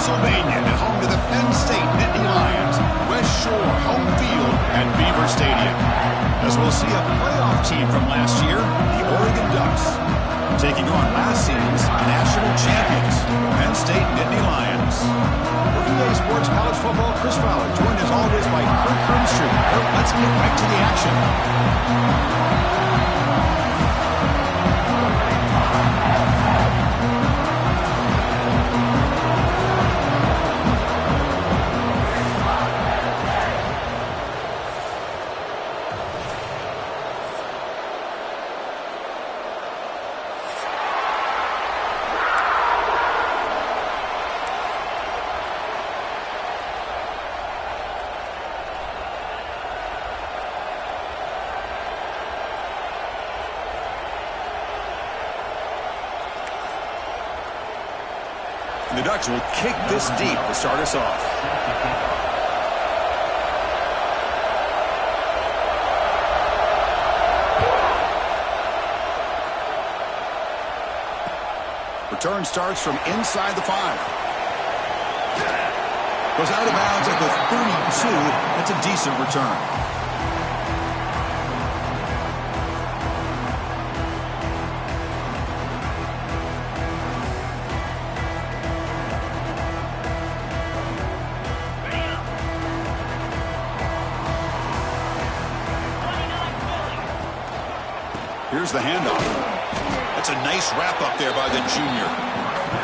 Pennsylvania, at home to the Penn State Nittany Lions. West Shore home field at Beaver Stadium. As we'll see a playoff team from last year, the Oregon Ducks, taking on last season's national champions, Penn State Nittany Lions. For EA Sports College Football, Chris Fowler, joined as always by Kirk Grimstrud. Let's get right to the action. The Ducks will kick this deep to start us off. Return starts from inside the 5. Goes out of bounds at the 32. That's a decent return. Here's the handoff. That's a nice wrap up there by the junior.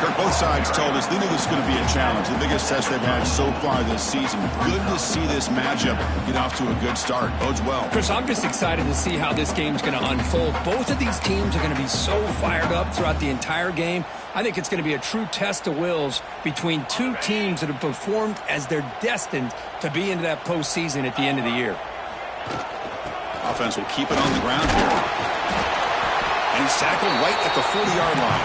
Kirk, both sides told us they knew this was going to be a challenge. The biggest test they've had so far this season. Good to see this matchup get off to a good start. Bodes well. Chris, I'm just excited to see how this game's going to unfold. Both of these teams are going to be so fired up throughout the entire game. I think it's going to be a true test of wills between two teams that have performed as they're destined to be into that postseason at the end of the year. Offense will keep it on the ground here. And he's tackled right at the 40-yard line.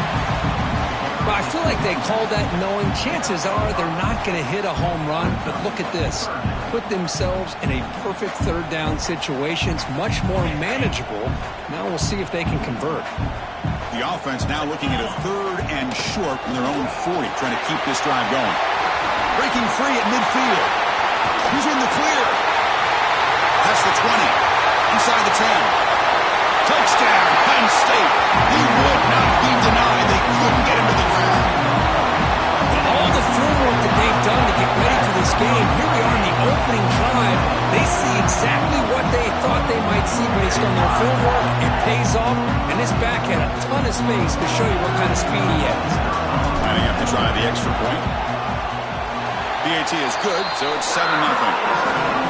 Well, I feel like they called that knowing chances are they're not going to hit a home run. But look at this. Put themselves in a perfect third down situation. It's much more manageable. Now we'll see if they can convert. The offense now looking at a 3rd and short from their own 40, trying to keep this drive going. Breaking free at midfield. He's in the clear. That's the 20. Inside the 10. Touchdown, Penn State. He would not be denied. They couldn't get him to the ground. All the film work that they've done to get ready for this game, here we are in the opening drive. They see exactly what they thought they might see based on their film work. It pays off, and this back had a ton of space to show you what kind of speed he has. Lining up to try the extra point. PAT is good, so it's 7-0.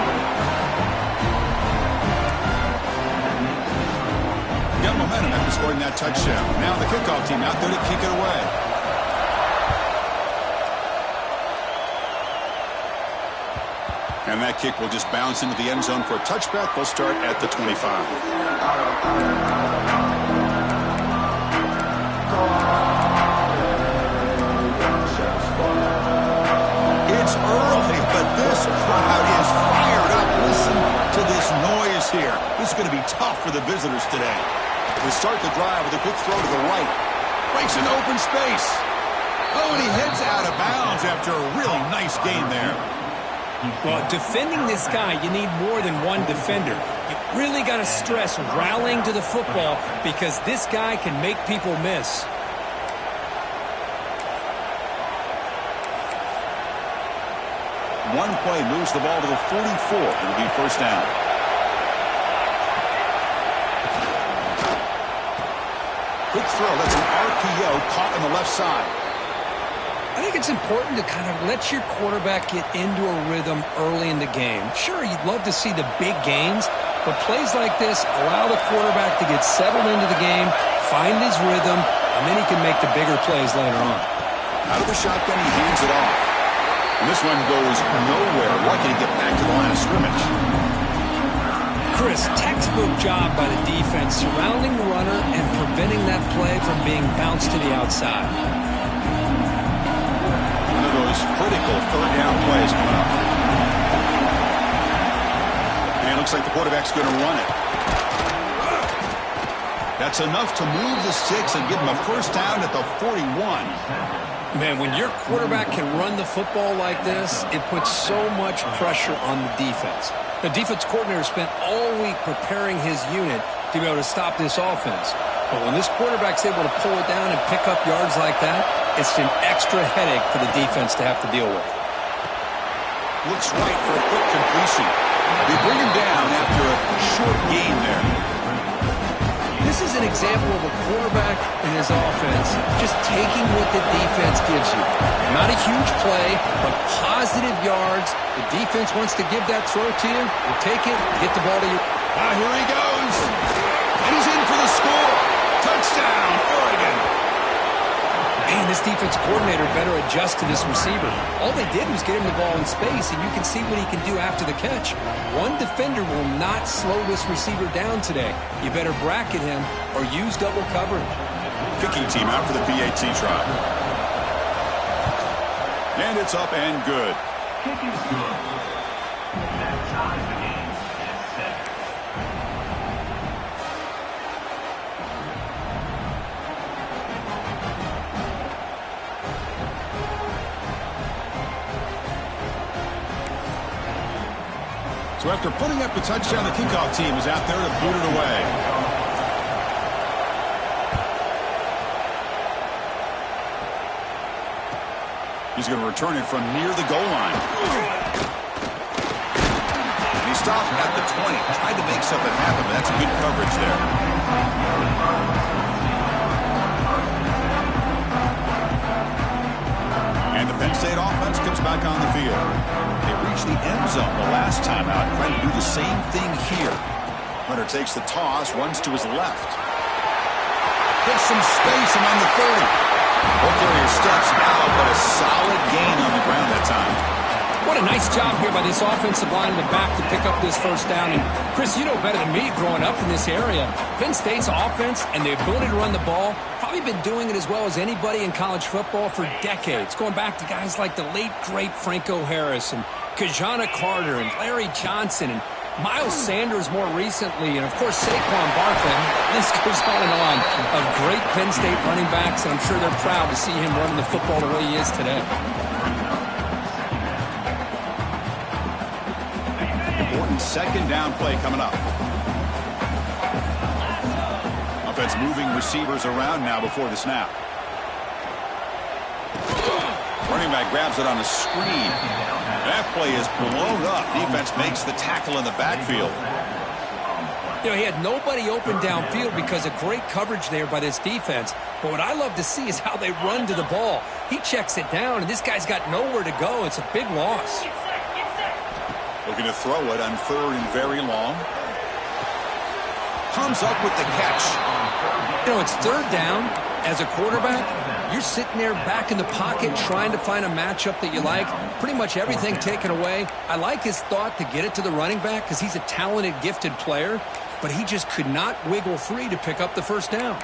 Got momentum after scoring that touchdown. Now the kickoff team out there to kick it away. And that kick will just bounce into the end zone for a touchback. They'll start at the 25. It's early, but this crowd is fired up. Listen to this noise here. This is going to be tough for the visitors today. They start the drive with a quick throw to the right. Breaks into open space. Oh, and he heads out of bounds after a really nice gain there. Well, defending this guy, you need more than one defender. You really got to stress rallying to the football because this guy can make people miss. One play moves the ball to the 44. It'll be first down. Quick throw. That's an RPO caught on the left side. I think it's important to kind of let your quarterback get into a rhythm early in the game. Sure, you'd love to see the big gains, but plays like this allow the quarterback to get settled into the game, find his rhythm, and then he can make the bigger plays later on. Out of the shotgun, he hands it off. And this one goes nowhere. Lucky to get back to the line of scrimmage. Chris, textbook job by the defense surrounding the runner and preventing that play from being bounced to the outside. One of those critical third down plays coming up. And it looks like the quarterback's going to run it. That's enough to move the sticks and give him a first down at the 41. Man, when your quarterback can run the football like this, it puts so much pressure on the defense. The defense coordinator spent all week preparing his unit to be able to stop this offense. But when this quarterback's able to pull it down and pick up yards like that, it's an extra headache for the defense to have to deal with. Looks right for a quick completion. They bring him down after a short gain there. This is an example of a quarterback and his offense just taking what the defense gives you. Not a huge play, but positive yards. The defense wants to give that throw to you. You take it, get the ball to you. Here he goes. And he's in for the score. Touchdown, Oregon. Man, this defense coordinator better adjust to this receiver. All they did was get him the ball in space, and you can see what he can do after the catch. One defender will not slow this receiver down today. You better bracket him or use double coverage. Kicking team out for the PAT try. And it's up and good. Kick is good. That ties the game at 7. So after putting up the touchdown, the kickoff team is out there to boot it away. He's going to return it from near the goal line. And he stopped at the 20. Tried to make something happen, but that's good coverage there. And the Penn State offense comes back on the field. They reached the end zone the last time out. Trying to do the same thing here. Hunter takes the toss, runs to his left. Gets some space among the 30. Ball carrier steps out, but a solid gain on the ground that time. What a nice job here by this offensive line in the back to pick up this first down. And, Chris, you know better than me growing up in this area. Penn State's offense and the ability to run the ball probably been doing it as well as anybody in college football for decades, going back to guys like the late, great Franco Harris and Kajana Carter and Larry Johnson and Miles Sanders more recently, and, of course, Saquon Barkley. This goes on and on of great Penn State running backs, and I'm sure they're proud to see him running the football the way he is today. Important second down play coming up. Offense moving receivers around now before the snap. Running back grabs it on a screen. That play is blown up. Defense makes the tackle in the backfield. You know, he had nobody open downfield because of great coverage there by this defense. But what I love to see is how they run to the ball. He checks it down, and this guy's got nowhere to go. It's a big loss. Looking to throw it on third and very long. Comes up with the catch. You know, it's third down. As a quarterback, you're sitting there back in the pocket trying to find a matchup that you like. Pretty much everything taken away. I like his thought to get it to the running back because he's a talented, gifted player, but he just could not wiggle free to pick up the first down.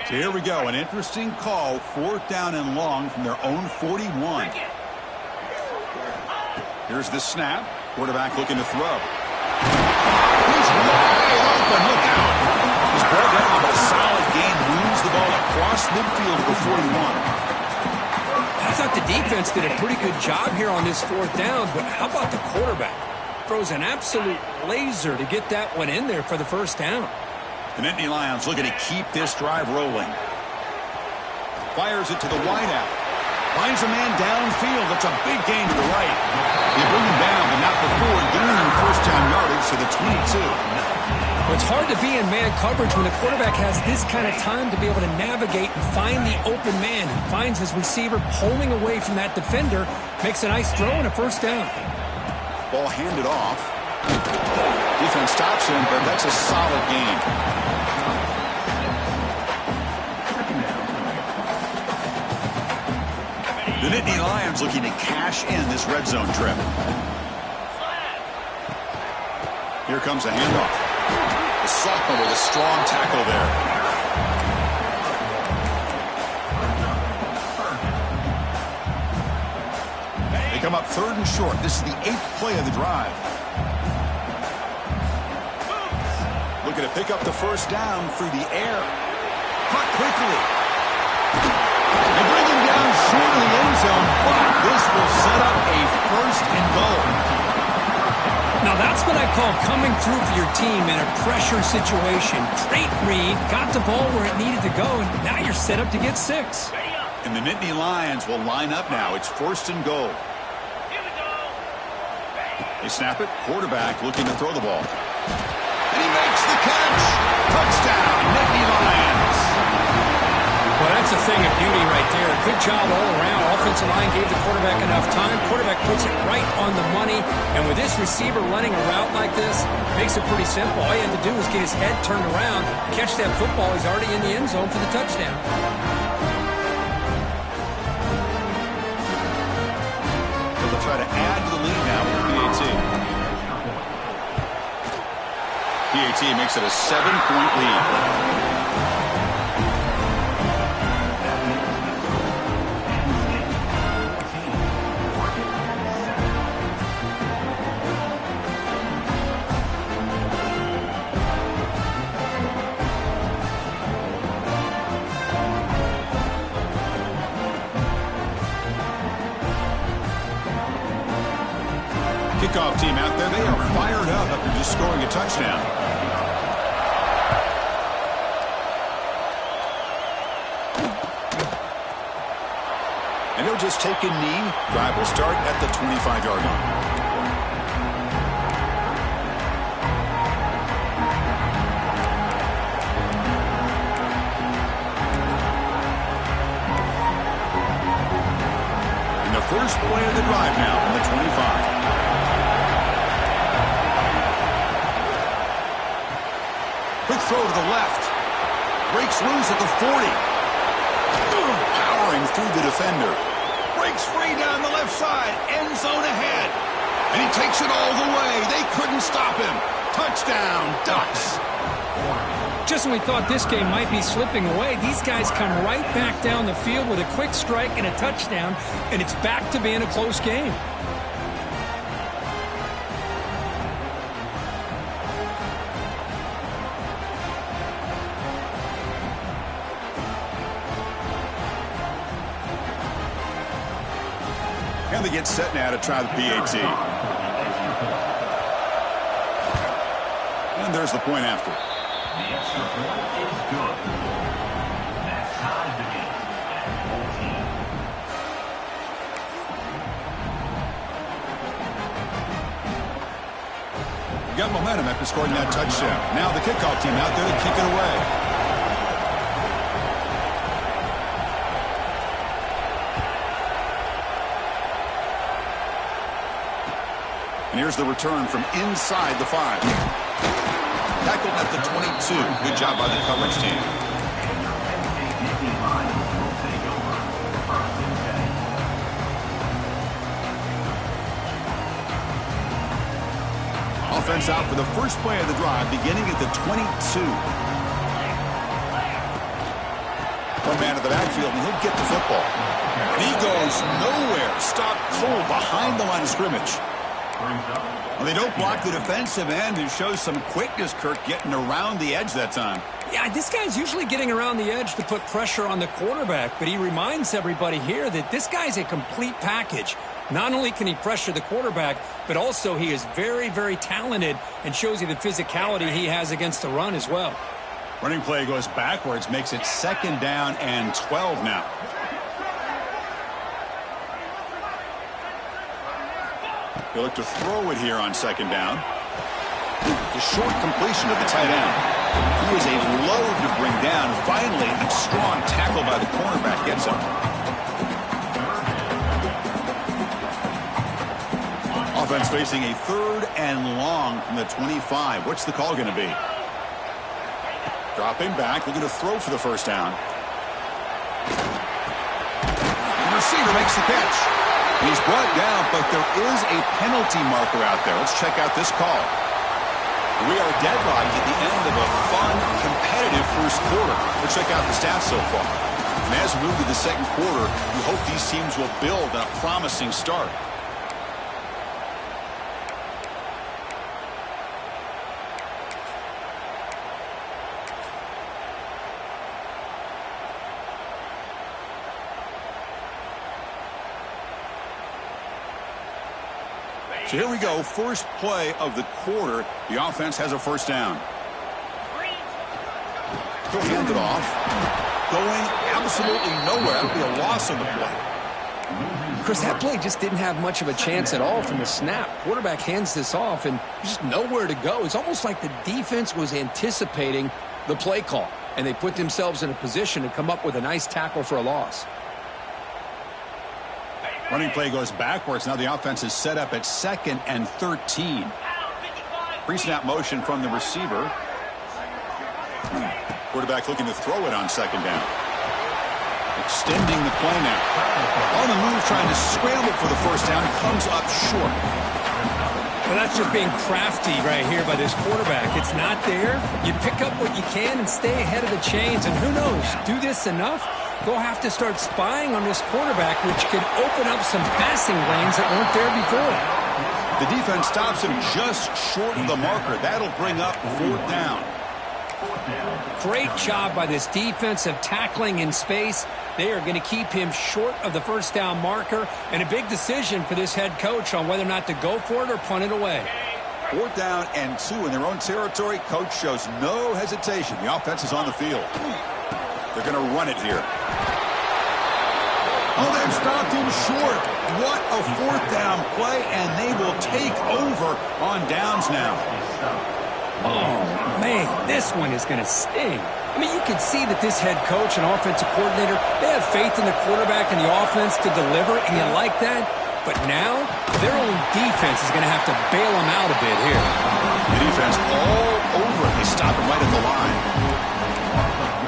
So here we go, an interesting call, fourth down and long from their own 41. Here's the snap. Quarterback looking to throw. He's wide open. Look out. He's brought down, but a solid gain moves the ball across midfield for 41. I thought the defense did a pretty good job here on this fourth down, but how about the quarterback? Throws an absolute laser to get that one in there for the first down. The Nittany Lions looking to keep this drive rolling. Fires it to the wideout. Finds a man downfield. That's a big gain to the right. They bring him down, but not before gaining first down yardage to the 22. Well, it's hard to be in man coverage when the quarterback has this kind of time to be able to navigate and find the open man. He finds his receiver pulling away from that defender, makes a nice throw and a first down. Ball handed off. Defense stops him, but that's a solid gain. The Nittany Lions looking to cash in this red zone trip. Here comes a handoff. The sophomore with a strong tackle there. They come up 3rd and short. This is the 8th play of the drive. Looking to pick up the first down through the air. Caught quickly. They bring him down short of the end zone, but this will set up a 1st and goal. Now that's what I call coming through for your team in a pressure situation. Great read, got the ball where it needed to go, and now you're set up to get 6. And the Nittany Lions will line up now. It's 1st and goal. They snap it. Quarterback looking to throw the ball. And he makes the catch. Touchdown, Nittany Lions. Well, that's a thing of beauty right there. Good job all around. Offensive line gave the quarterback enough time. Quarterback puts it right on the money. And with this receiver running a route like this, makes it pretty simple. All you have to do is get his head turned around, catch that football. He's already in the end zone for the touchdown. They'll try to add to the lead now with the PAT. PAT makes it a 7-point lead. Kickoff team out there, they are fired up after just scoring a touchdown. And he'll just take a knee. Drive will start at the 25-yard line. And the first play of the drive now from the 25. Quick throw to the left. Breaks loose at the 40. Powering through the defender. Breaks free down the left side. End zone ahead. And he takes it all the way. They couldn't stop him. Touchdown, Ducks. Just when we thought this game might be slipping away, these guys come right back down the field with a quick strike and a touchdown, and it's back to being a close game. And they get set now to try the PAT. And there's the point after. The extra point is good. That's tied the game at 14. We got momentum after scoring that touchdown. Now the kickoff team out there to kick it away. And here's the return from inside the 5. Tackled at the 22. Good job by the coverage team. Offense out for the first play of the drive, beginning at the 22. One man in the backfield, and he'll get the football. And he goes nowhere. Stopped cold behind the line of scrimmage. Well, they don't block the defensive end, who shows some quickness, Kirk, getting around the edge that time. Yeah, this guy's usually getting around the edge to put pressure on the quarterback, but he reminds everybody here that this guy's a complete package. Not only can he pressure the quarterback, but also he is very, very talented and shows you the physicality he has against the run as well. Running play goes backwards, makes it 2nd down and 12 now. They look to throw it here on 2nd down. The short completion of the tight end. He is a load to bring down. Finally, a strong tackle by the cornerback gets him. Offense facing a 3rd and long from the 25. What's the call going to be? Dropping back, looking to throw for the first down. receiver makes the catch. He's brought down, but there is a penalty marker out there. Let's check out this call. We are deadlocked at the end of a fun, competitive first quarter. Let's check out the stats so far. And as we move to the second quarter, we hope these teams will build on a promising start. So here we go, first play of the quarter. The offense has a first down. He'll hand it off. Going absolutely nowhere. That'll be a loss on the play. Chris, that play just didn't have much of a chance at all from the snap. Quarterback hands this off, and there's just nowhere to go. It's almost like the defense was anticipating the play call, and they put themselves in a position to come up with a nice tackle for a loss. Running play goes backwards. Now the offense is set up at 2nd and 13. Pre-snap motion from the receiver. Quarterback looking to throw it on 2nd down. Extending the play now. On the move, trying to scramble for the first down. Comes up short. Well, that's just being crafty right here by this quarterback. It's not there. You pick up what you can and stay ahead of the chains. And who knows, do this enough, they'll have to start spying on this quarterback, which could open up some passing lanes that weren't there before. The defense stops him just short of the marker. That'll bring up 4th down. Great job by this defensive tackling in space. They are going to keep him short of the first down marker, and a big decision for this head coach on whether or not to go for it or punt it away. 4th down and 2 in their own territory. Coach shows no hesitation. The offense is on the field. They're going to run it here. Oh, they've stopped him short. What a 4th down play, and they will take over on downs now. Oh, man, this one is going to sting. I mean, you can see that this head coach and offensive coordinator, they have faith in the quarterback and the offense to deliver, and you like that. But now, their own defense is going to have to bail them out a bit here. The defense all over it. They stop him right at the line.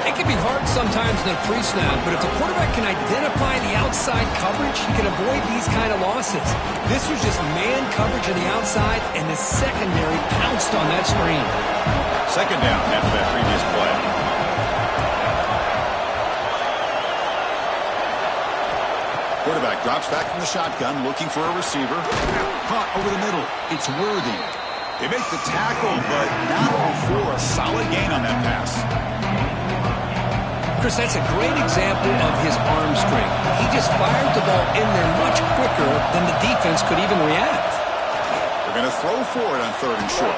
It can be hard sometimes in a pre-snap, but if the quarterback can identify the outside coverage, he can avoid these kind of losses. This was just man coverage on the outside, and the secondary pounced on that screen. 2nd down after that previous play. Quarterback drops back from the shotgun, looking for a receiver. Caught over the middle. It's Worthy. They make the tackle, but not before a solid gain on that pass. Chris, that's a great example of his arm strength. He just fired the ball in there much quicker than the defense could even react. They're going to throw for it on 3rd and short.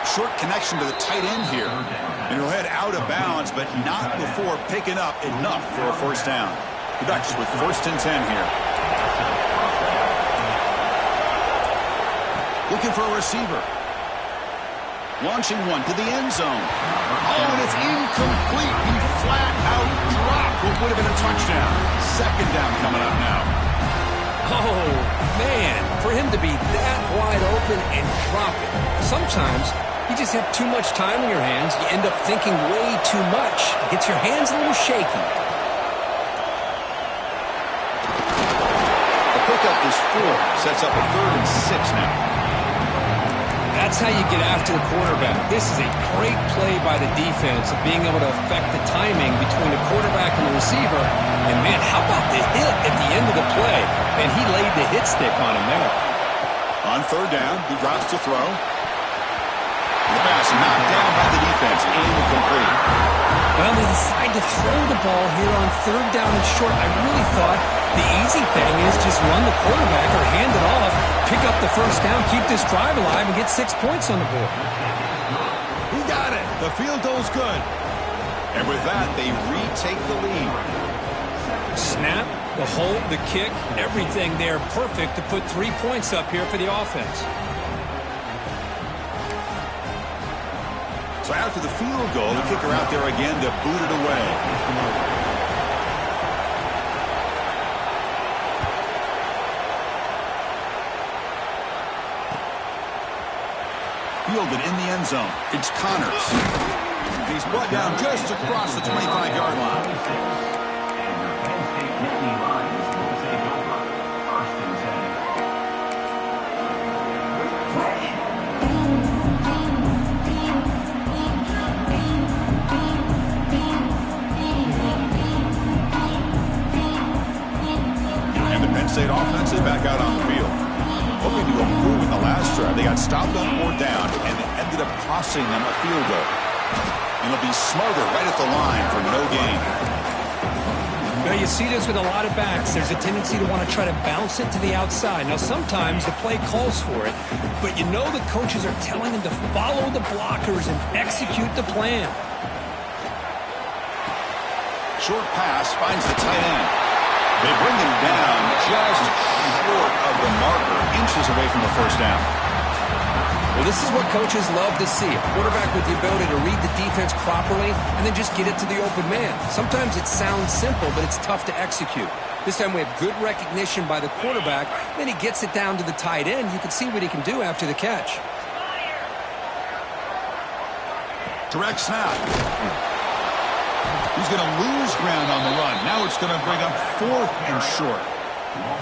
Short connection to the tight end here. And he'll head out of bounds, but not before picking up enough for a first down. The Ducks with 1st and 10 here. Looking for a receiver. Launching one to the end zone. Oh, and it's incomplete. He flat out dropped what would have been a touchdown. 2nd down coming up now. Oh, man, for him to be that wide open and drop it. Sometimes you just have too much time in your hands. You end up thinking way too much. It gets your hands a little shaky. The pickup is 4. Sets up a 3rd and 6 now. That's how you get after the quarterback. This is a great play by the defense of being able to affect the timing between the quarterback and the receiver. And, man, how about the hit at the end of the play? And he laid the hit stick on him there. On 3rd down, he drops to throw. The pass knocked down by the defense. Incomplete. Well, they decide to throw the ball here on 3rd down and short. I really thought the easy thing is just run the quarterback or hand it off, pick up the first down, keep this drive alive, and get 6 points on the board. He got it. The field goal's good. And with that, they retake the lead. Snap, the hold, the kick, everything there perfect to put 3 points up here for the offense. So after the field goal, the kicker out there again to boot it away. Fielded in the end zone. It's Connors. He's brought down just across the 25-yard line. got stopped on 4th down and it ended up costing them a field goal. And it'll be smothered right at the line for no gain. Now, you see this with a lot of backs. There's a tendency to want to try to bounce it to the outside. Now, sometimes the play calls for it, but you know the coaches are telling them to follow the blockers and execute the plan. Short pass finds the tight end. They bring him down just short of the marker, inches away from the first down. Well, this is what coaches love to see. A quarterback with the ability to read the defense properly and then just get it to the open man. Sometimes it sounds simple, but it's tough to execute. This time we have good recognition by the quarterback. Then he gets it down to the tight end. You can see what he can do after the catch. Direct snap. He's going to lose ground on the run. Now it's going to bring up 4th and short.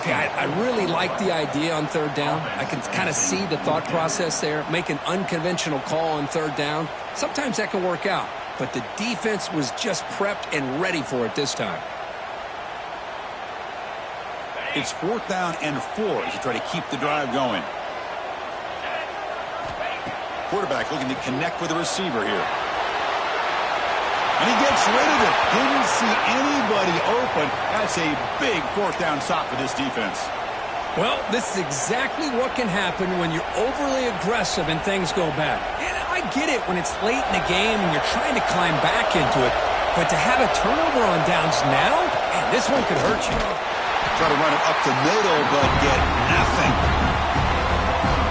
Okay, I really like the idea on 3rd down. I can kind of see the thought process there. Make an unconventional call on 3rd down. Sometimes that can work out, but the defense was just prepped and ready for it this time. It's 4th down and 4 as you try to keep the drive going. Quarterback looking to connect with the receiver here. And he gets rid of it. Didn't see anybody open. That's a big 4th down stop for this defense. Well, this is exactly what can happen when you're overly aggressive and things go bad. And I get it when it's late in the game and you're trying to climb back into it. But to have a turnover on downs now, man, this one could hurt you. Try to run it up the middle, but get nothing.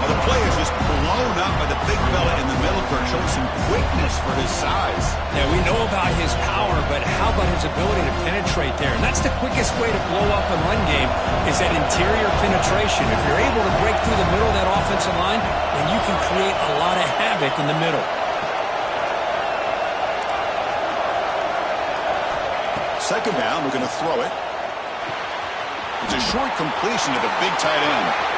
Well, the play is just blown up by the big fella in the middle, Kirk, showing some quickness for his size. Yeah, we know about his power, but how about his ability to penetrate there? And that's the quickest way to blow up a run game is that interior penetration. If you're able to break through the middle of that offensive line, then you can create a lot of havoc in the middle. Second down, we're going to throw it. It's a short completion to the big tight end.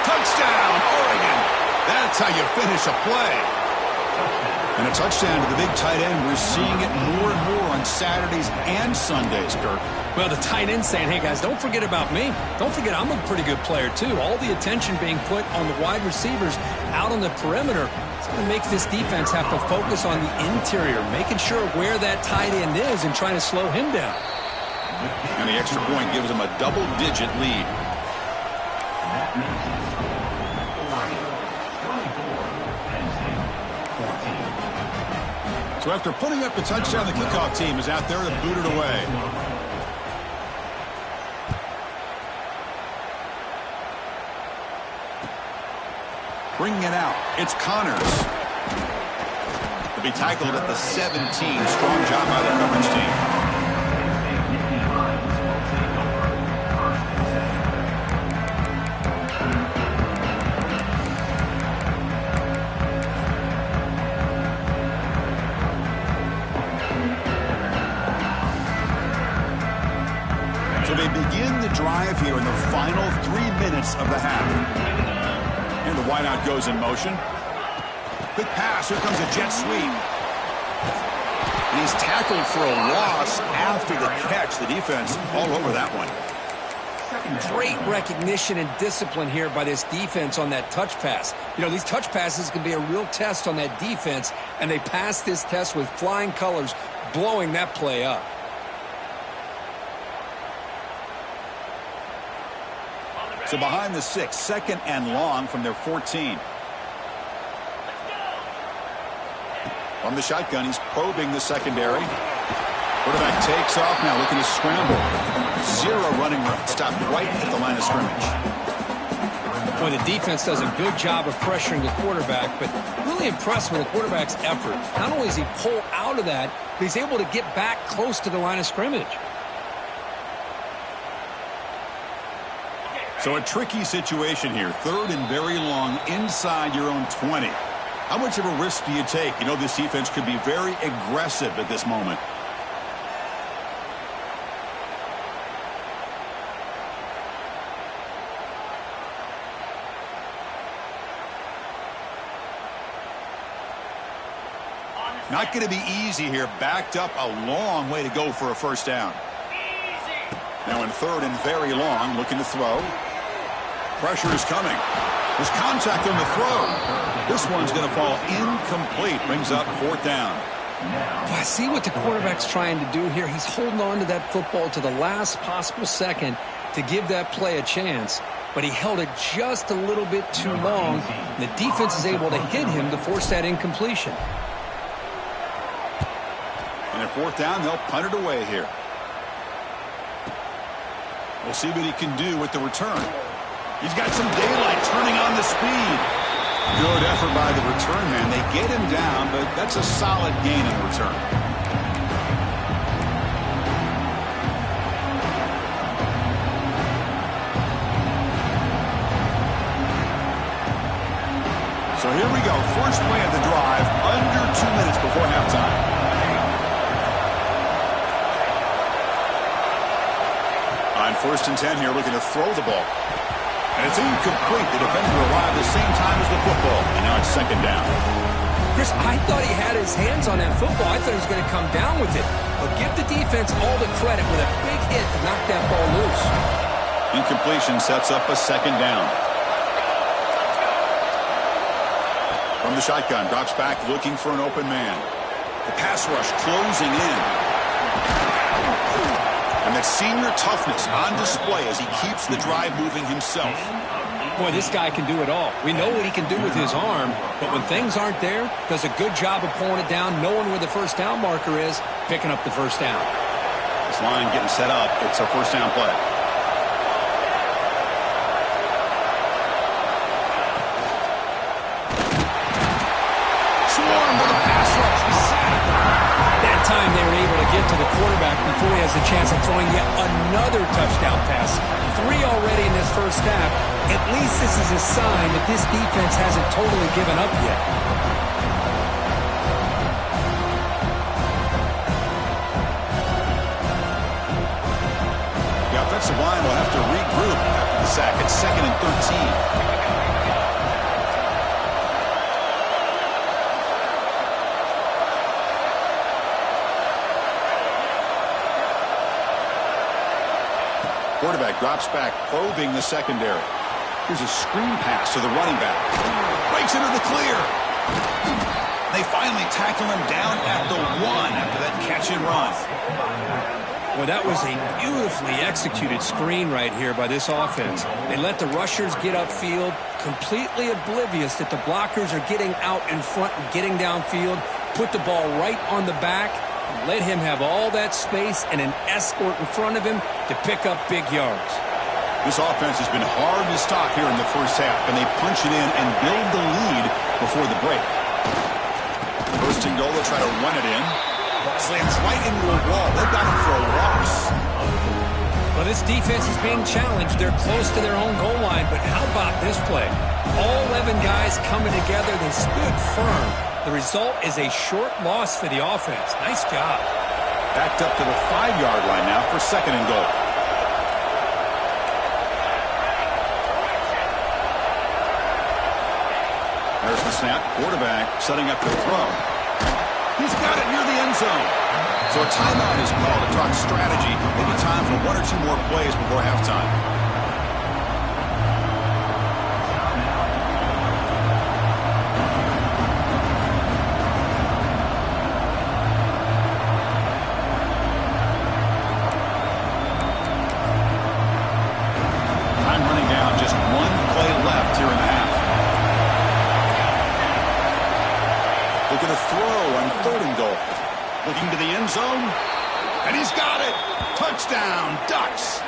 Touchdown, Oregon. That's how you finish a play. And a touchdown to the big tight end. We're seeing it more and more on Saturdays and Sundays, Kirk. Well, the tight end saying, hey, guys, don't forget about me. Don't forget I'm a pretty good player, too. All the attention being put on the wide receivers out on the perimeter. It's going to make this defense have to focus on the interior, making sure where that tight end is and trying to slow him down. And the extra point gives them a double-digit lead. So after putting up the touchdown, the kickoff team is out there to boot it away. Bringing it out, it's Connors. To be tackled at the 17. Strong job by the coverage team. So they begin the drive here in the final 3 minutes of the half. And the wideout goes in motion. Quick pass. Here comes a jet sweep. And he's tackled for a loss after the catch. The defense all over that one. Great recognition and discipline here by this defense on that touch pass. You know, these touch passes can be a real test on that defense, and they passed this test with flying colors, blowing that play up. So behind the 6, 2nd and long from their 14. From the shotgun, he's probing the secondary. Quarterback takes off now, looking to scramble. 0 running room, stopped right at the line of scrimmage. Boy, the defense does a good job of pressuring the quarterback, but really impressed with the quarterback's effort. Not only does he pull out of that, but he's able to get back close to the line of scrimmage. So a tricky situation here. 3rd and very long inside your own 20. How much of a risk do you take? You know this defense could be very aggressive at this moment. Not going to be easy here. Backed up a long way to go for a first down. Now in 3rd and very long, looking to throw. Pressure is coming. There's contact on the throw. This one's going to fall incomplete. Brings up 4th down. Well, I see what the quarterback's trying to do here. He's holding on to that football to the last possible second to give that play a chance. But he held it just a little bit too long. The defense is able to hit him to force that incompletion. And at 4th down, they'll punt it away here. We'll see what he can do with the return. He's got some daylight turning on the speed. Good effort by the return man. They get him down, but that's a solid gain in return. So here we go. First play of the drive, under 2 minutes before halftime. On 1st and 10 here, looking to throw the ball. And it's incomplete. The defender arrived at the same time as the football. And now it's 2nd down. Chris, I thought he had his hands on that football. I thought he was going to come down with it. But give the defense all the credit with a big hit to knock that ball loose. Incompletion sets up a 2nd down. From the shotgun, drops back looking for an open man. The pass rush closing in. And that senior toughness on display as he keeps the drive moving himself. Boy, this guy can do it all. We know what he can do with his arm, but when things aren't there, does a good job of pulling it down, knowing where the 1st down marker is, picking up the 1st down. This line getting set up. It's a 1st down play. Swarm with a pass rush. That time they were able to get to the quarterback before he has a chance of throwing yet another touchdown pass. 3 already in this 1st half. At least this is a sign that this defense hasn't totally given up yet. The offensive line will have to regroup after the sack. It's 2nd and 13. Quarterback drops back, probing the secondary. Here's a screen pass to the running back. Breaks into the clear. They finally tackle him down at the 1 after that catch and run. Well, that was a beautifully executed screen right here by this offense. They let the rushers get upfield, completely oblivious that the blockers are getting out in front and getting downfield, put the ball right on the back, and let him have all that space and an escort in front of him to pick up big yards. This offense has been hard to stop here in the 1st half, and they punch it in and build the lead before the break. 1st and goal, they'll try to run it in. Slams right into a wall. They've got him for a loss. Well, this defense is being challenged. They're close to their own goal line, but how about this play? All 11 guys coming together. They stood firm. The result is a short loss for the offense. Nice job. Backed up to the 5-yard line now for 2nd and goal. There's the snap. Quarterback setting up the throw. He's got it near the end zone. So a timeout is called to talk strategy. Maybe time for 1 or 2 more plays before halftime. Time running down. Just 1 play left here in the half. Looking to throw on 3rd and goal. Looking to the end zone. And he's got it. Touchdown, Ducks.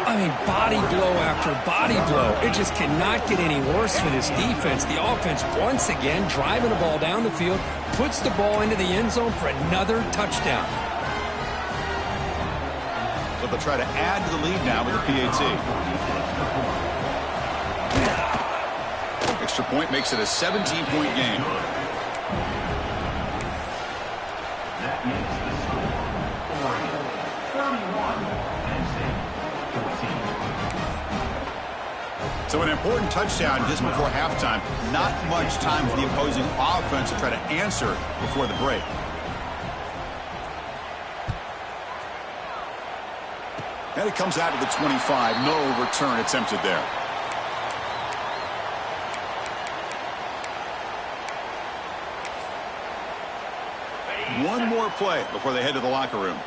I mean, body blow after body blow. It just cannot get any worse for this defense. The offense, once again, driving the ball down the field, puts the ball into the end zone for another touchdown. So they'll try to add to the lead now with the PAT. Extra point makes it a 17-point game. That makes the score Oregon 31, Penn State 14. So an important touchdown just before halftime. Not much time for the opposing offense to try to answer before the break. And it comes out to the 25. No return attempted there. one more play before they head to the locker room.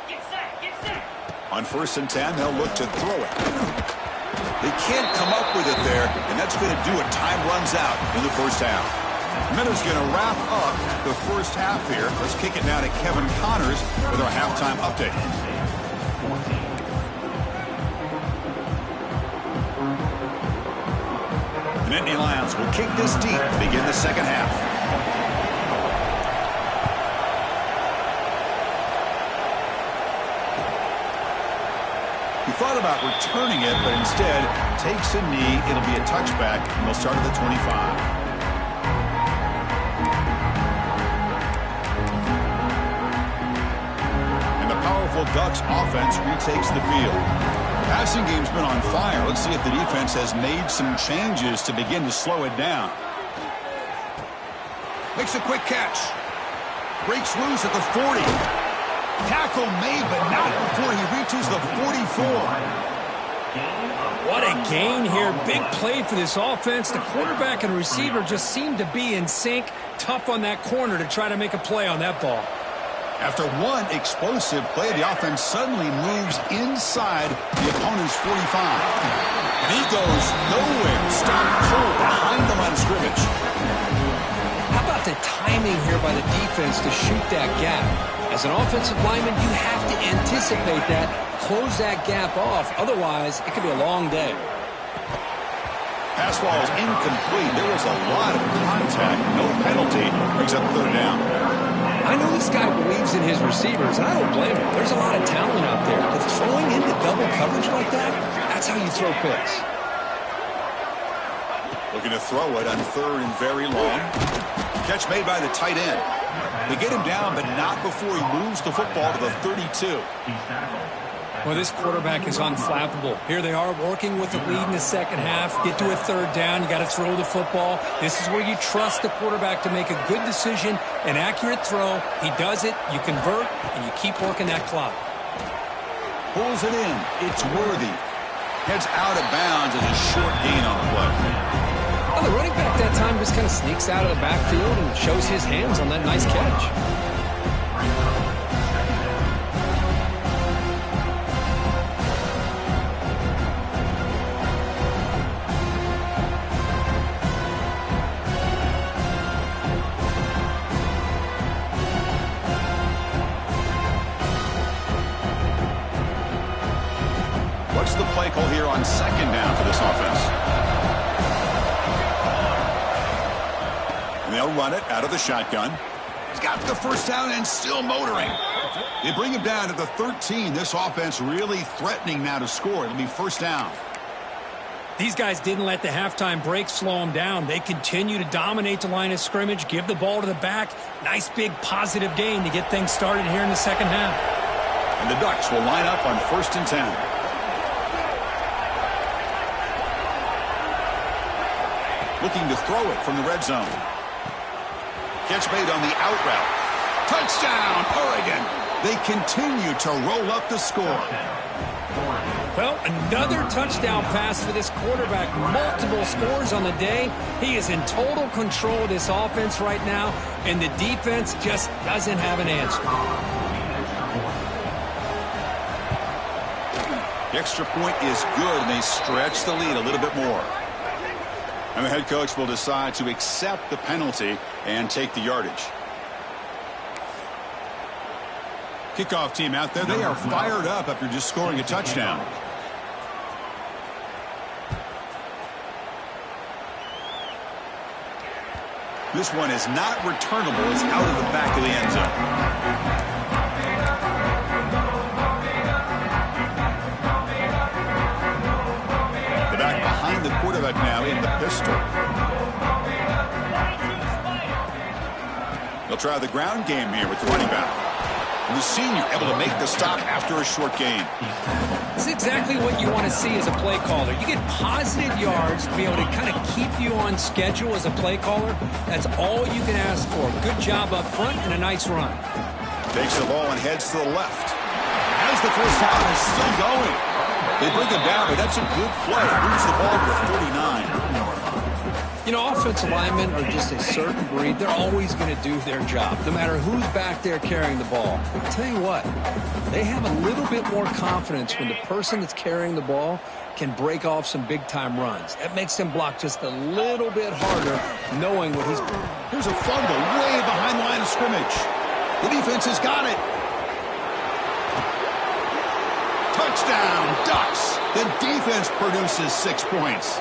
Get set, get set. On 1st and 10, they'll look to throw it. They can't come up with it there, and that's going to do it. Time runs out in the first half. Miller's going to wrap up the first half here. Let's kick it now to Kevin Connors with our halftime update. The Nittany Lions will kick this deep to begin the second half. He thought about returning it, but instead takes a knee. It'll be a touchback, and they'll start at the 25. And the powerful Ducks offense retakes the field. The passing game's been on fire. Let's see if the defense has made some changes to begin to slow it down. Makes a quick catch. Breaks loose at the 40. Tackle made, but not before he reaches the 44. What a gain here. Big play for this offense. The quarterback and receiver just seem to be in sync. Tough on that corner to try to make a play on that ball. After one explosive play, the offense suddenly moves inside the opponent's 45. And he goes nowhere. Stopped cold behind the line of scrimmage. How about the timing here by the defense to shoot that gap? As an offensive lineman, you have to anticipate that, close that gap off. Otherwise, it could be a long day. Pass ball is incomplete. There was a lot of contact. No penalty. Brings up 3rd down. I know this guy believes in his receivers, and I don't blame him. There's a lot of talent out there. But throwing into double coverage like that, that's how you throw picks. Looking to throw it on 3rd and very long. Catch made by the tight end. They get him down, but not before he moves the football to the 32. Well, this quarterback is unflappable. Here they are working with the lead in the second half. Get to a 3rd down. You got to throw the football. This is where you trust the quarterback to make a good decision, an accurate throw. He does it. You convert, and you keep working that clock. Pulls it in. It's worthy. Heads out of bounds as a short gain on the play. Well, the running back that time just kind of sneaks out of the backfield and shows his hands on that nice catch. What's the play call here on 2nd down for this offense? They'll run it out of the shotgun. He's got the 1st down and still motoring. They bring him down to the 13. This offense really threatening now to score. It'll be 1st down. These guys didn't let the halftime break slow them down. They continue to dominate the line of scrimmage, give the ball to the back. Nice big positive gain to get things started here in the second half. And the Ducks will line up on 1st and 10. Looking to throw it from the red zone. Catch made on the out route. Touchdown, Oregon. They continue to roll up the score. Well, another touchdown pass for this quarterback. Multiple scores on the day. He is in total control of this offense right now, and the defense just doesn't have an answer. The extra point is good, and they stretch the lead a little bit more. And the head coach will decide to accept the penalty and take the yardage. Kickoff team out there, they are fired up after just scoring a touchdown. This one is not returnable. It's out of the back of the end zone. The quarterback now in the pistol. They'll try the ground game here with the running back. And the senior able to make the stop after a short gain. This is exactly what you want to see as a play caller. You get positive yards to be able to kind of keep you on schedule as a play caller. That's all you can ask for. Good job up front and a nice run. Takes the ball and heads to the left. As the first down is still going. They bring him down, but that's a good play. Moves the ball to the 49. You know, offensive linemen are just a certain breed. They're always going to do their job, no matter who's back there carrying the ball. I'll tell you what, they have a little bit more confidence when the person that's carrying the ball can break off some big-time runs. That makes them block just a little bit harder, knowing what he's... Here's a fumble way behind the line of scrimmage. The defense has got it. Touchdown, Ducks. The defense produces 6 points.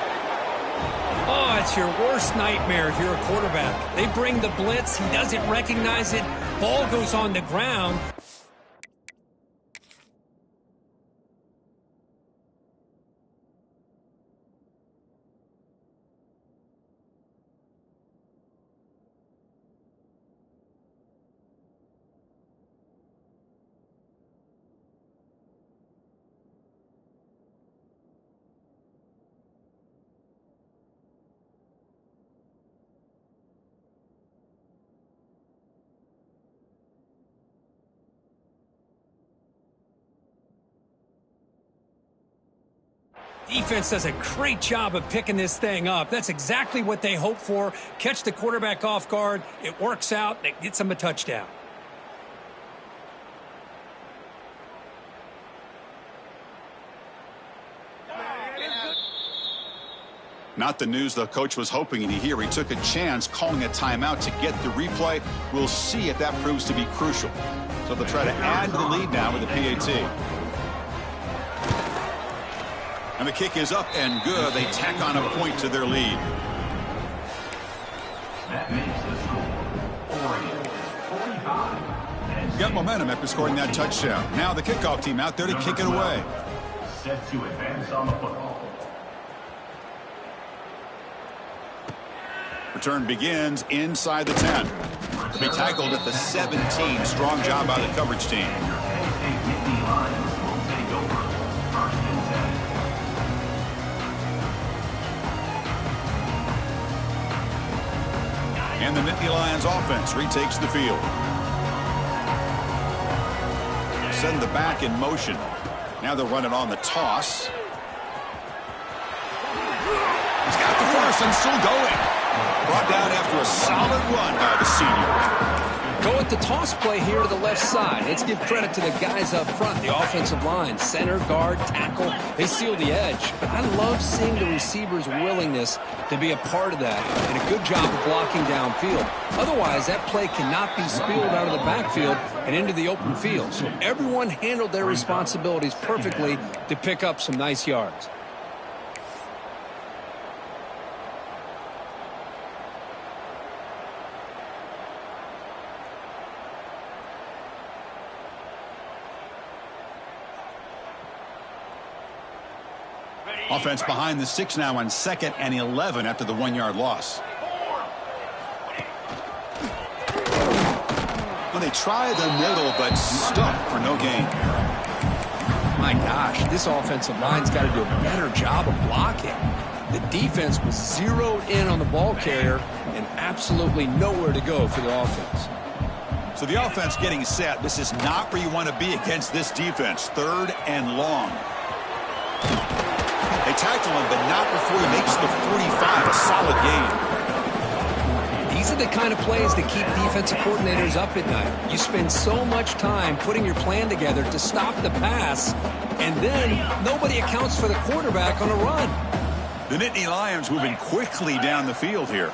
Oh, it's your worst nightmare if you're a quarterback. They bring the blitz. He doesn't recognize it. Ball goes on the ground. Defense does a great job of picking this thing up. That's exactly what they hope for. Catch the quarterback off guard. It works out. It gets them a touchdown. Not the news the coach was hoping to hear. He took a chance calling a timeout to get the replay. We'll see if that proves to be crucial. So they'll try to add to the lead now with the PAT. And the kick is up and good. They tack on a point to their lead. That makes the score Oregon 45. Got momentum after scoring that touchdown. Now the kickoff team out there to kick it away. Set to advance on the football. Return begins inside the 10. To be tackled at the 17. Strong job by the coverage team. And the Nittany Lions offense retakes the field. Send the back in motion. Now they'll run it on the toss. He's got the first and still going. Brought down after a solid run by the senior. Go with the toss play here to the left side. Let's give credit to the guys up front, the offensive line, center, guard, tackle. They seal the edge. But I love seeing the receiver's willingness to be a part of that and a good job of blocking downfield. Otherwise, that play cannot be spilled out of the backfield and into the open field. So everyone handled their responsibilities perfectly to pick up some nice yards. Offense behind the 6 now on 2nd and 11 after the 1-yard loss. Well, they try the middle, but stuffed for no gain. My gosh, this offensive line's got to do a better job of blocking. The defense was zeroed in on the ball carrier and absolutely nowhere to go for the offense. So the offense getting set. This is not where you want to be against this defense. 3rd and long. They tackle him, but not before he makes the 45. A solid gain. These are the kind of plays that keep defensive coordinators up at night. You spend so much time putting your plan together to stop the pass, and then nobody accounts for the quarterback on a run. The Nittany Lions moving quickly down the field here.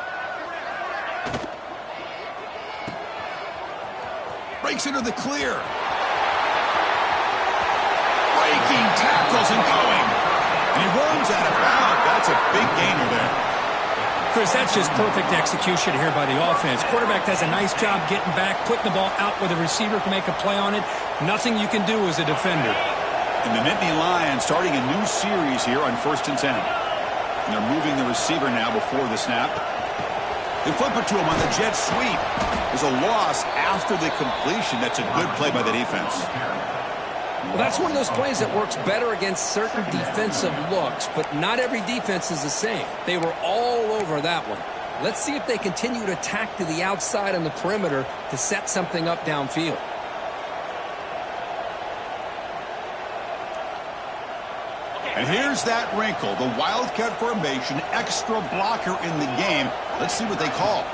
Breaks into the clear. Breaking tackles and going. And he runs out of bounds. That's a big gainer there. Chris, that's just perfect execution here by the offense. Quarterback does a nice job getting back, putting the ball out where the receiver can make a play on it. Nothing you can do as a defender. And the Nittany Lions starting a new series here on 1st and 10. And they're moving the receiver now before the snap. They flip it to him on the jet sweep. There's a loss after the completion. That's a good play by the defense. Well, that's one of those plays that works better against certain defensive looks, but not every defense is the same. They were all over that one. Let's see if they continue to attack to the outside on the perimeter to set something up downfield. And here's that wrinkle, the Wildcat formation, extra blocker in the game. Let's see what they call.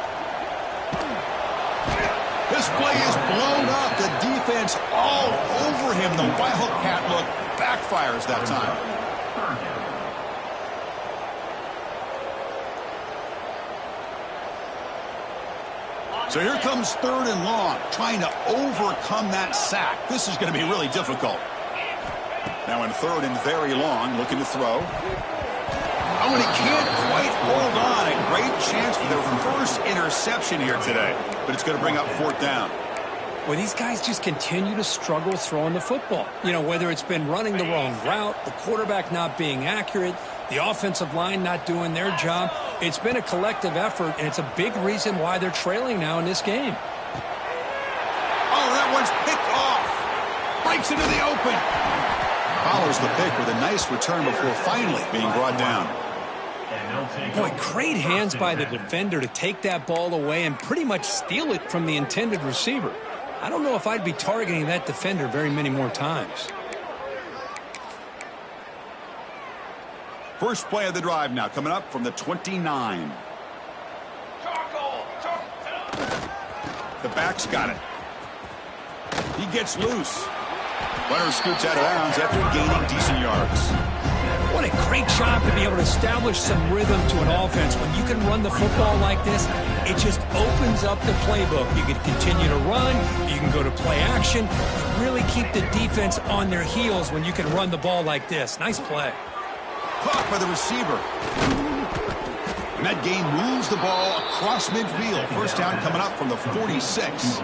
This play is blown up. The defense all over him. The Wildcat look backfires that time. So here comes 3rd and long, trying to overcome that sack. This is going to be really difficult. Now in 3rd and very long, looking to throw. Oh, and he can't quite hold on. A great chance for their first interception here today. But it's going to bring up 4th down. Well, these guys just continue to struggle throwing the football. You know, whether it's been running the wrong route, the quarterback not being accurate, the offensive line not doing their job. It's been a collective effort, and it's a big reason why they're trailing now in this game. Oh, that one's picked off. Breaks into the open. Follows the pick with a nice return before finally being brought down. Boy, great hands by the defender to take that ball away and pretty much steal it from the intended receiver. I don't know if I'd be targeting that defender very many more times. First play of the drive now, coming up from the 29. The back's got it. He gets loose. Runner scoots out of bounds after gaining decent yards. What a great job to be able to establish some rhythm to an offense. When you can run the football like this, it just opens up the playbook. You can continue to run. You can go to play action. You really keep the defense on their heels when you can run the ball like this. Nice play. Caught by the receiver. And that game moves the ball across midfield. First down coming up from the 46.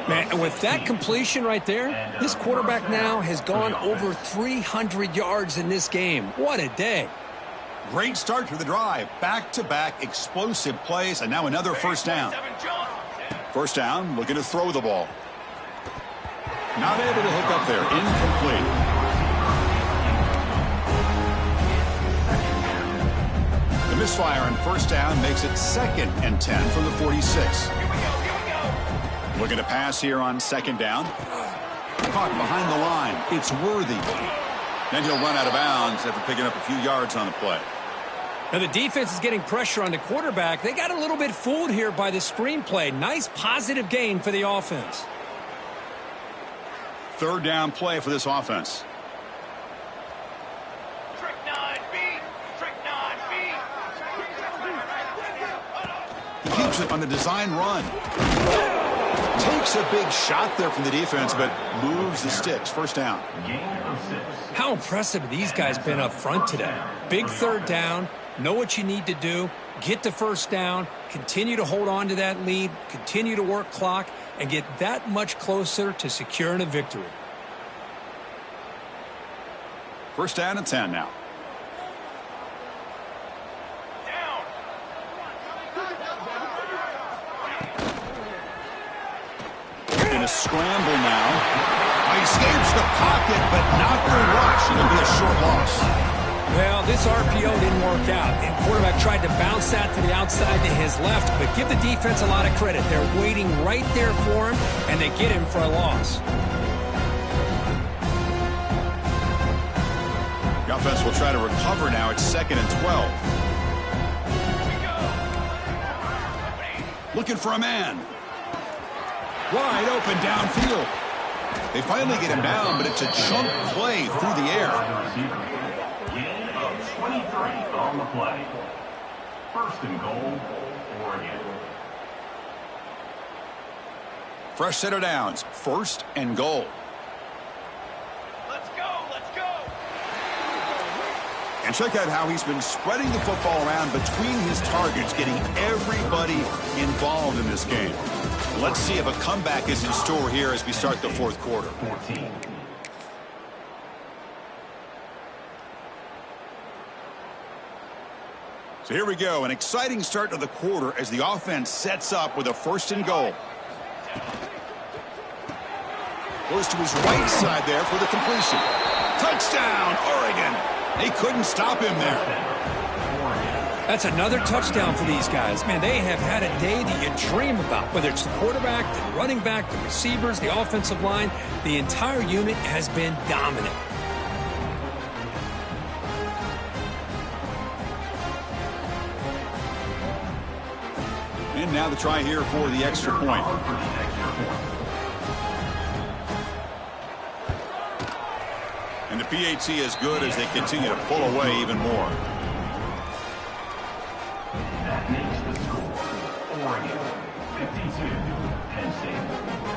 Man, and with that completion right there, this quarterback now has gone over 300 yards in this game. What a day. Great start to the drive. Back-to-back explosive plays, and now another first down. First down, looking to throw the ball. Not able to hook up there. Incomplete. The misfire on first down makes it 2nd and 10 from the 46. Looking to pass here on 2nd down. Caught behind the line. It's Worthy. Then he'll run out of bounds after picking up a few yards on the play. Now the defense is getting pressure on the quarterback. They got a little bit fooled here by the screenplay. Nice positive gain for the offense. 3rd down play for this offense. He keeps it on the design run. Takes a big shot there from the defense, but moves the sticks. First down. How impressive have these guys been up front today? Big 3rd down. Know what you need to do. Get the first down. Continue to hold on to that lead. Continue to work clock and get that much closer to securing a victory. First down and 10 now. In a scramble now. He escapes the pocket, but not the rush. It'll be a short loss. Well, this RPO didn't work out. And quarterback tried to bounce that to the outside to his left, but give the defense a lot of credit. They're waiting right there for him, and they get him for a loss. The offense will try to recover now. It's 2nd and 12. Looking for a man. Wide open downfield. They finally get him down, but it's a chunk play through the air. Gain of 23 on the play. 1st and goal, Oregon. Fresh set of downs. 1st and goal. Let's go, let's go. And check out how he's been spreading the football around between his targets, getting everybody involved in this game. Let's see if a comeback is in store here as we start the 4th quarter. 14. So here we go, an exciting start to the quarter as the offense sets up with a 1st and goal. Goes to his right side there for the completion. Touchdown, Oregon. They couldn't stop him there. That's another touchdown for these guys. Man, they have had a day that you dream about. Whether it's the quarterback, the running back, the receivers, the offensive line, the entire unit has been dominant. And now the try here for the extra point. And the PAT is good as they continue to pull away even more. That makes the score. Oregon 52, Penn State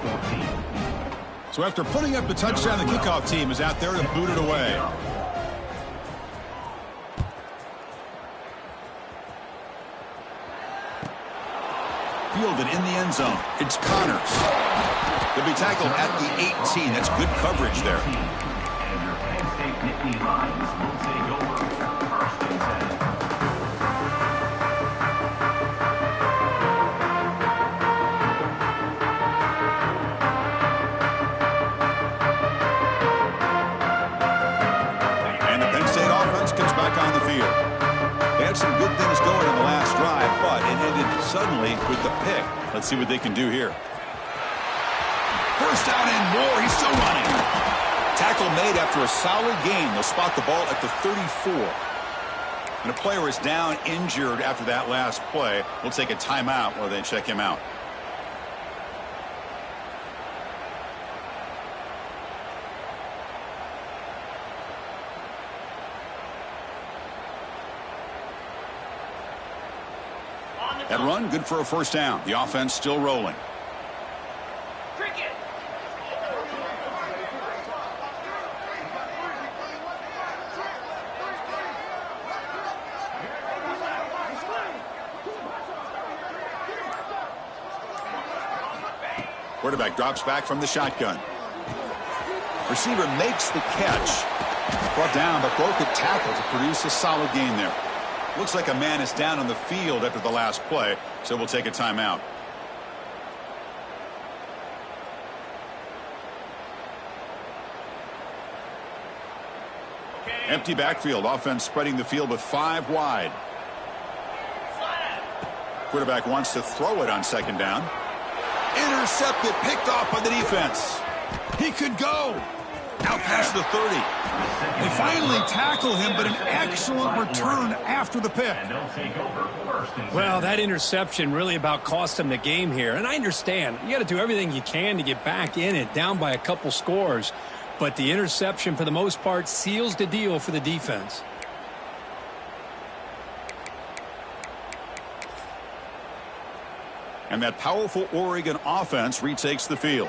14. So after putting up the touchdown, the kickoff team is out there to boot it away. Fielded in the end zone. It's Connors. They'll be tackled at the 18. That's good coverage there. And your Penn State Nittany Lions will take over 1st and 10. And the Penn State offense comes back on the field. They had some good things going in the last drive, but it ended suddenly with the pick. Let's see what they can do here. First down and more. He's still running. Tackle made after a solid gain. They'll spot the ball at the 34. And a player is down injured after that last play. We'll take a timeout while they check him out. That run, good for a first down. The offense still rolling. Quarterback drops back from the shotgun. Receiver makes the catch. Brought down, but broke a tackle to produce a solid gain there. Looks like a man is down on the field after the last play, so we'll take a timeout. Empty backfield. Offense spreading the field with 5 wide. Quarterback wants to throw it on second down. Intercepted, picked off by the defense. He could go. Out past the 30. They finally tackle him, but an excellent return after the pick. Well, that interception really about cost him the game here. And I understand. You got to do everything you can to get back in it, down by a couple scores. But the interception, for the most part, seals the deal for the defense. And that powerful Oregon offense retakes the field.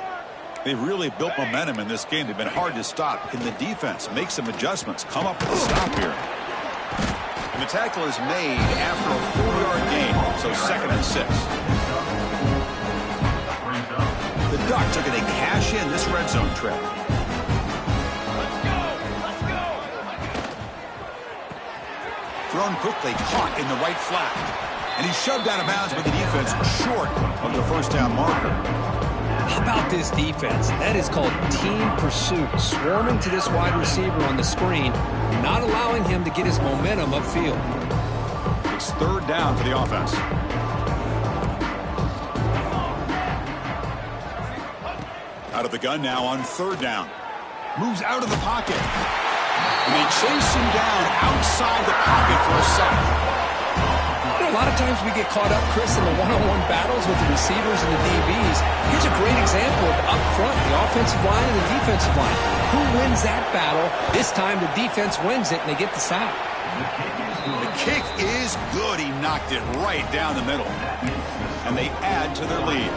They've really built momentum in this game. They've been hard to stop. Can the defense make some adjustments? Come up with a stop here. And the tackle is made after a 4-yard gain, so 2nd and 6. The Ducks are going to cash in this red zone trip. Thrown quickly, caught in the right flat. And he's shoved out of bounds by the defense short of the first down marker. How about this defense? That is called team pursuit. Swarming to this wide receiver on the screen, not allowing him to get his momentum upfield. It's 3rd down for the offense. Out of the gun now on 3rd down. Moves out of the pocket. And they chase him down outside the pocket for a sack. A lot of times we get caught up, Chris, in the one-on-one battles with the receivers and the DBs. Here's a great example of up front, the offensive line and the defensive line. Who wins that battle? This time the defense wins it, and they get the sack. The kick is good. He knocked it right down the middle. And they add to their lead.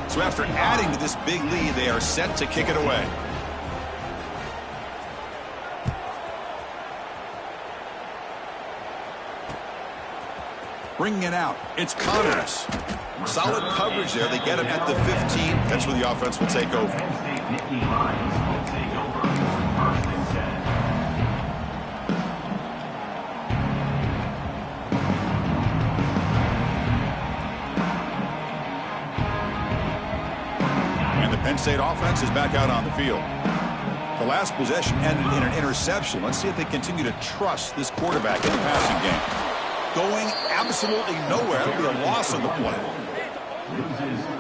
So after adding to this big lead, they are set to kick it away. Bringing it out, it's Connors. Solid coverage there. They get him at the 15. That's where the offense will take over. And the Penn State offense is back out on the field. The last possession ended in an interception. Let's see if they continue to trust this quarterback in the passing game. Going absolutely nowhere. It'll be a loss on the play. loses 3.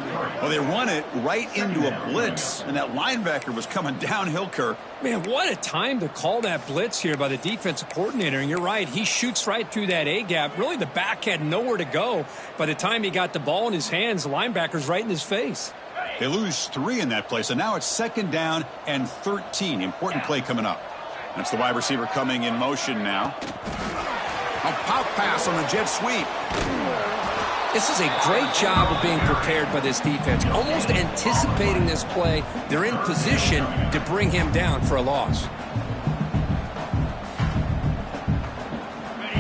Well, they run it right into a blitz, and that linebacker was coming downhill, Kirk. Man, what a time to call that blitz here by the defensive coordinator. And you're right, he shoots right through that A-gap. Really, the back had nowhere to go. By the time he got the ball in his hands, the linebacker's right in his face. They lose 3 in that play, so now it's 2nd down and 13. Important play coming up. That's the wide receiver coming in motion now. A pop pass on the jet sweep. This is a great job of being prepared by this defense. Almost anticipating this play, they're in position to bring him down for a loss.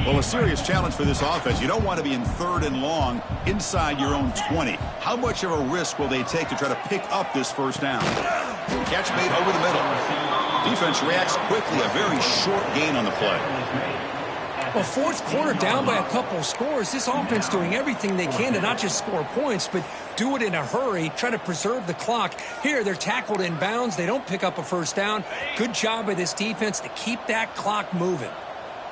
Well, a serious challenge for this offense. You don't want to be in 3rd and long inside your own 20. How much of a risk will they take to try to pick up this 1st down? Catch made over the middle. Defense reacts quickly. A very short gain on the play. Well, 4th quarter down by a couple of scores. This offense doing everything they can to not just score points, but do it in a hurry, try to preserve the clock. Here, they're tackled in bounds. They don't pick up a 1st down. Good job by this defense to keep that clock moving.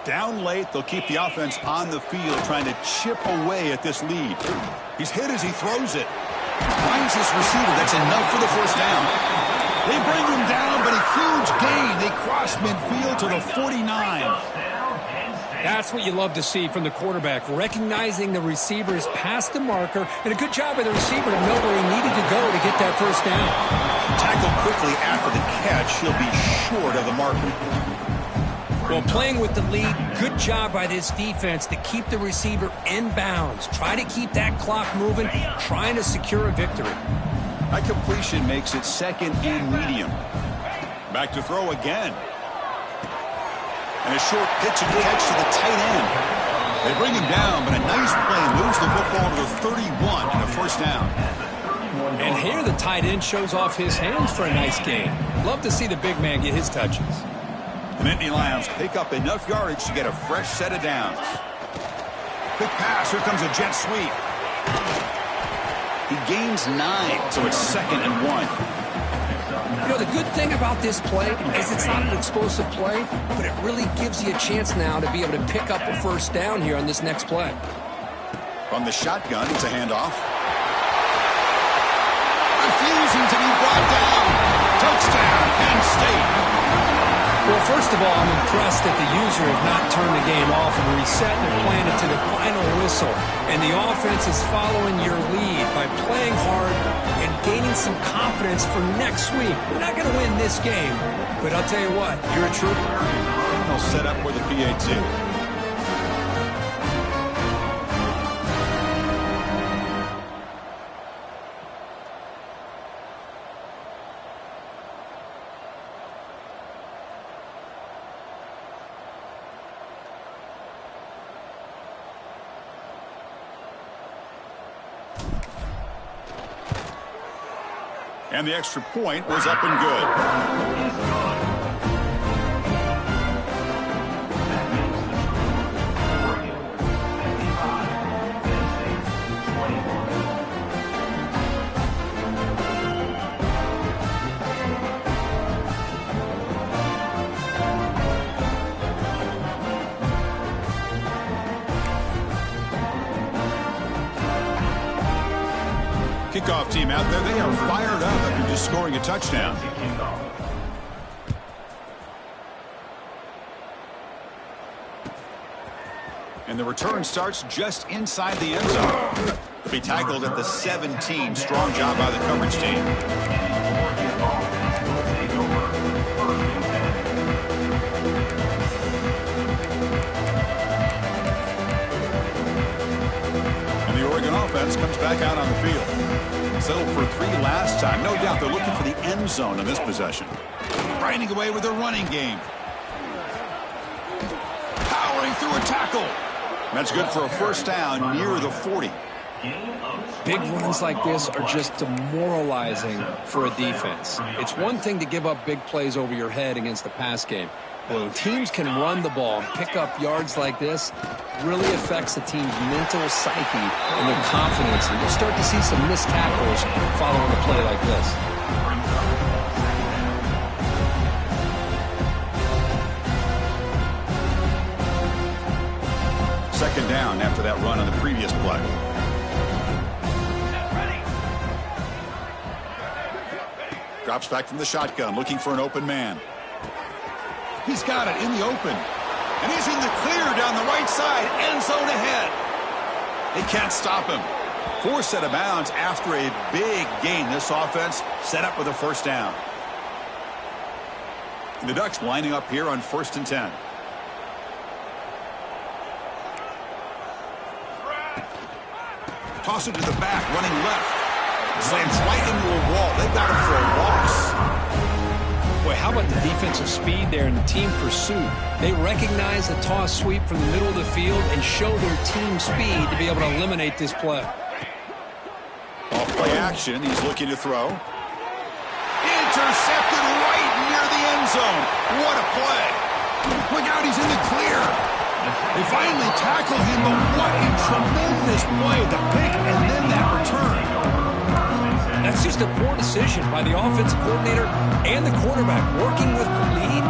Down late, they'll keep the offense on the field trying to chip away at this lead. He's hit as he throws it. Finds his receiver. That's enough for the 1st down. They bring him down, but a huge gain. They cross midfield to the 49. That's what you love to see from the quarterback, recognizing the receiver is past the marker, and a good job by the receiver to know where he needed to go to get that 1st down. Tackled quickly after the catch. He'll be short of the marker. Well, playing with the lead, good job by this defense to keep the receiver in bounds. Try to keep that clock moving, trying to secure a victory. That completion makes it 2nd and medium. Back to throw again. And a short pitch and catch to the tight end. They bring him down, but a nice play moves the football to the 31 and a 1st down. And here the tight end shows off his hands for a nice gain. Love to see the big man get his touches. The Nittany Lions pick up enough yardage to get a fresh set of downs. Quick pass. Here comes a jet sweep. He gains 9, so it's 2nd and 1. You know, the good thing about this play is it's not an explosive play, but it really gives you a chance now to be able to pick up a 1st down here on this next play. From the shotgun, it's a handoff. Refusing to be brought down. Touchdown, Penn State. Well, first of all, I'm impressed that the user has not turned the game off and reset their plan to the final whistle. And the offense is following your lead by playing hard and gaining some confidence for next week. We're not going to win this game, but I'll tell you what, you're a trooper. They'll set up for the PAT. And the extra point was up and good. Kickoff team out there. They are fired up after just scoring a touchdown. And the return starts just inside the end zone. They'll be tackled at the 17. Strong job by the coverage team. And the Oregon offense comes back out on the field. Settled for 3 last time. No doubt they're looking for the end zone in this possession. Grinding away with their running game. Powering through a tackle. That's good for a 1st down near the 40. Big runs like this are just demoralizing for a defense. It's one thing to give up big plays over your head against the pass game. When teams can run the ball and pick up yards like this, really affects the team's mental psyche and their confidence. And you'll start to see some missed tackles following a play like this. Second down after that run on the previous play. Drops back from the shotgun, looking for an open man. He's got it in the open. And he's in the clear down the right side. End zone ahead. They can't stop him. Forced out of bounds after a big gain. This offense set up with a first down. And the Ducks lining up here on 1st and 10. Toss it to the back, running left. Slams right into a wall. They've got him for a loss. Boy, how about the defensive speed there in the team pursuit? They recognize the toss sweep from the middle of the field and show their team speed to be able to eliminate this play. Off play action. He's looking to throw. Intercepted right near the end zone. What a play. Look out, he's in the clear. They finally tackle him, but what a tremendous play. The pick and then that return. That's just a poor decision by the offensive coordinator and the quarterback. Working with the lead,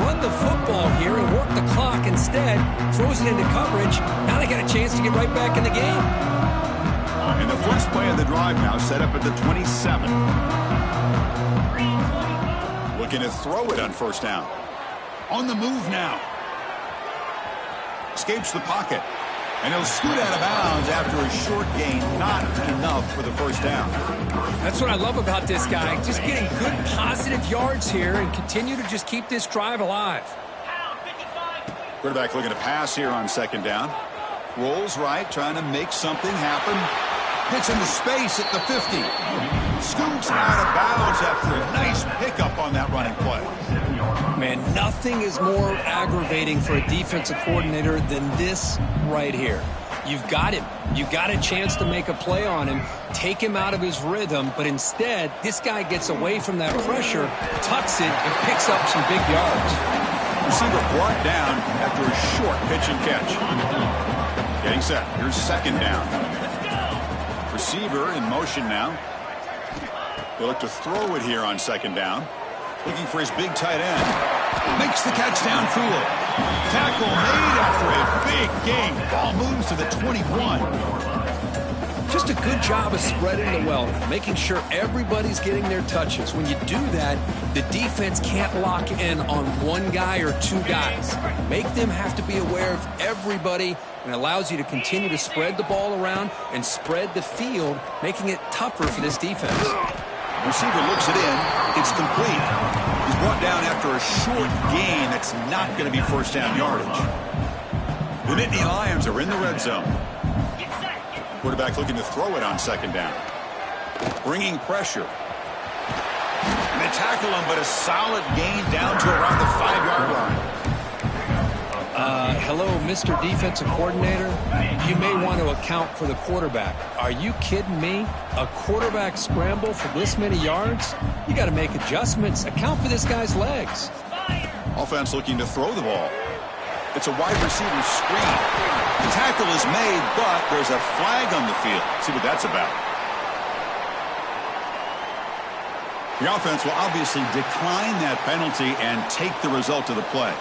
run the football here and work the clock. Instead, throws it into coverage. Now they got a chance to get right back in the game. And the first play of the drive now set up at the 27. Looking to throw it on 1st down. On the move now. Escapes the pocket. And he'll scoot out of bounds after a short gain. Not enough for the first down. That's what I love about this guy. Just getting good positive yards here and continue to just keep this drive alive. Quarterback looking to pass here on 2nd down. Rolls right, trying to make something happen. Hits into space at the 50. Scoots out of bounds after a nice pickup on that running play. Man, nothing is more aggravating for a defensive coordinator than this right here. You've got him. You've got a chance to make a play on him, take him out of his rhythm, but instead, this guy gets away from that pressure, tucks it, and picks up some big yards. Receiver brought down after a short pitch and catch. Getting set. Here's 2nd down. Receiver in motion now. They'll look to throw it here on 2nd down. Looking for his big tight end. Makes the catch downfield. Tackle made after a big gain. Ball moves to the 21. Just a good job of spreading the wealth, making sure everybody's getting their touches. When you do that, the defense can't lock in on one guy or two guys. Make them have to be aware of everybody, and allows you to continue to spread the ball around and spread the field, making it tougher for this defense. Receiver looks it in. It's complete. He's brought down after a short gain. That's not going to be first down yardage. The Nittany Lions are in the red zone. Quarterback looking to throw it on 2nd down. Bringing pressure. And they tackle him, but a solid gain down to around the 5-yard line. Hello, Mr. Defensive Coordinator. You may want to account for the quarterback. Are you kidding me? A quarterback scramble for this many yards? You got to make adjustments. Account for this guy's legs. Offense looking to throw the ball. It's a wide receiver screen. The tackle is made, but there's a flag on the field. See what that's about. The offense will obviously decline that penalty and take the result of the play.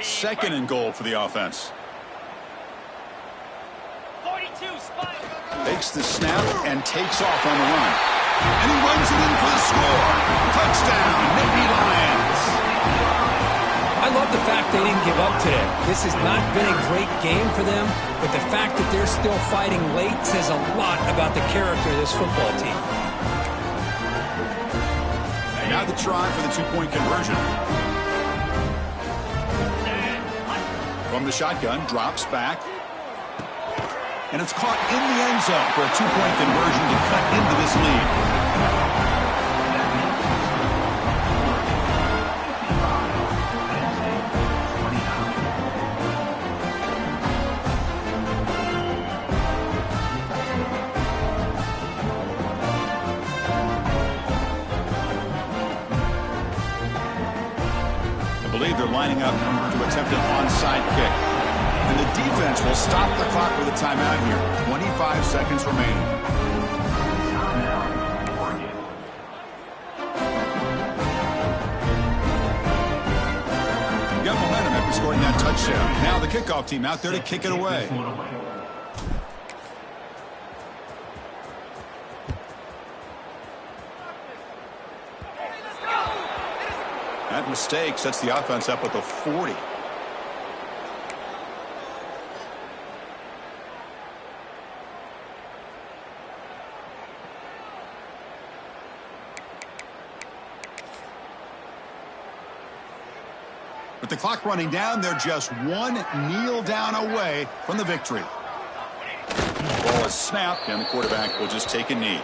Second and goal for the offense. 42 spot. Takes the snap and takes off on the run. And he runs it in for the score. Touchdown, Nittany Lions. I love the fact they didn't give up today. This has not been a great game for them, but the fact that they're still fighting late says a lot about the character of this football team. And now the try for the 2-point conversion. From the shotgun, drops back. And it's caught in the end zone for a 2-point conversion to cut into this lead. I believe they're lining up to attempt an onside kick. And the defense will stop the clock with a timeout here. 25 seconds remaining. Got momentum after scoring that touchdown. Now the kickoff team out there to kick it away. That mistake sets the offense up with a 40. With the clock running down, they're just one kneel down away from the victory. Ball is snapped, and the quarterback will just take a knee.